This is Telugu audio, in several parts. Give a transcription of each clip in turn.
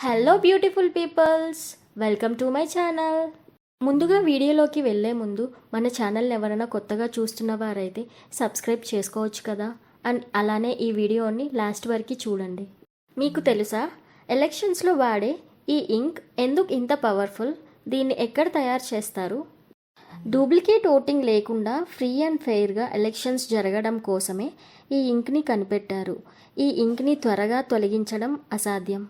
Hello beautiful peoples, welcome to my channel. ముందుగా వీడియోలోకి వెళ్ళే ముందు మన ఛానల్ని ఎవరైనా కొత్తగా చూస్తున్న వారైతే సబ్స్క్రైబ్ చేసుకోవచ్చు కదా. అండ్ అలానే ఈ వీడియోని లాస్ట్ వరకు చూడండి. మీకు తెలుసా ఎలక్షన్స్లో వాడే ఈ ఇంక్ ఎందుకు ఇంత పవర్ఫుల్? దీన్ని ఎక్కడ తయారు చేస్తారు? డూప్లికేట్ ఓటింగ్ లేకుండా ఫ్రీ అండ్ ఫెయిర్గా ఎలక్షన్స్ జరగడం కోసమే ఈ ఇంక్ని కనిపెట్టారు. ఈ ఇంక్ని త్వరగా తొలగించడం అసాధ్యం.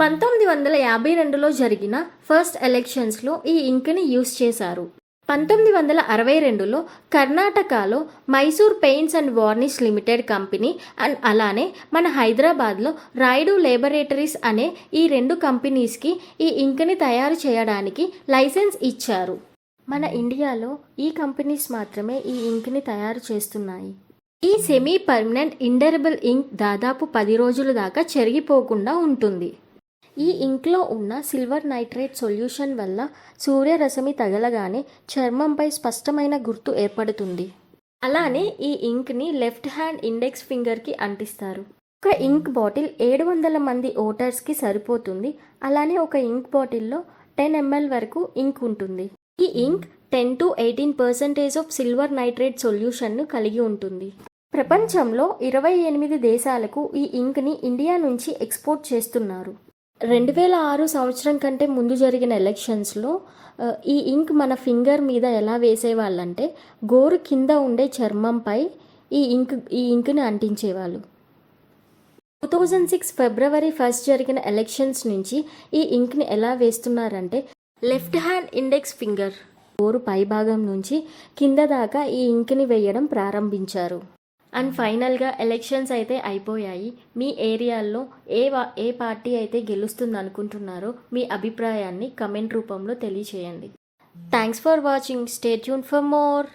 1952లో జరిగిన ఫస్ట్ ఎలక్షన్స్లో ఈ ఇంక్ని యూజ్ చేశారు. 1962లో కర్ణాటకలో Mysore paints and varnish limited company and అలానే మన హైదరాబాద్లో రాయుడు లేబొరేటరీస్ అనే ఈ రెండు కంపెనీస్కి ఈ ఇంక్ని తయారు చేయడానికి లైసెన్స్ ఇచ్చారు. మన ఇండియాలో ఈ కంపెనీస్ మాత్రమే ఈ ఇంక్ని తయారు చేస్తున్నాయి. ఈ సెమీ పర్మనెంట్ ఇండరబుల్ ఇంక్ దాదాపు 10 రోజుల దాకా చెరిగిపోకుండా ఉంటుంది. ఈ ఇంక్లో ఉన్న సిల్వర్ నైట్రేట్ సొల్యూషన్ వల్ల సూర్యరశ్మి తగలగానే చర్మంపై స్పష్టమైన గుర్తు ఏర్పడుతుంది. అలానే ఈ ఇంక్ని లెఫ్ట్ హ్యాండ్ ఇండెక్స్ ఫింగర్కి అంటిస్తారు. ఒక ఇంక్ బాటిల్ 700 మంది ఓటర్స్కి సరిపోతుంది. అలానే ఒక ఇంక్ బాటిల్లో 10 ml వరకు ఇంక్ ఉంటుంది. ఈ ఇంక్ 10 to 18% ఆఫ్ సిల్వర్ నైట్రేట్ సొల్యూషన్ను కలిగి ఉంటుంది. ప్రపంచంలో 28 దేశాలకు ఈ ఇంక్ని ఇండియా నుంచి ఎక్స్పోర్ట్ చేస్తున్నారు. 2006 సంవత్సరం కంటే ముందు జరిగిన ఎలక్షన్స్లో ఈ ఇంక్ మన ఫింగర్ మీద ఎలా వేసేవాళ్ళంటే గోరు కింద ఉండే చర్మంపై ఈ ఇంక్ని అంటించేవాళ్ళు. 2006 ఫిబ్రవరి 1 జరిగిన ఎలక్షన్స్ నుంచి ఈ ఇంక్ని ఎలా వేస్తున్నారంటే లెఫ్ట్ హ్యాండ్ ఇండెక్స్ ఫింగర్ గోరు పై భాగం నుంచి కింద దాకా ఈ ఇంక్ని వేయడం ప్రారంభించారు. అండ్ ఫైనల్గా ఎలక్షన్స్ అయితే అయిపోయాయి. మీ ఏరియాల్లో ఏ పార్టీ అయితే గెలుస్తుంది అనుకుంటున్నారో మీ అభిప్రాయాన్ని కమెంట్ రూపంలో తెలియచేయండి. Thanks for watching. Stay tune for more.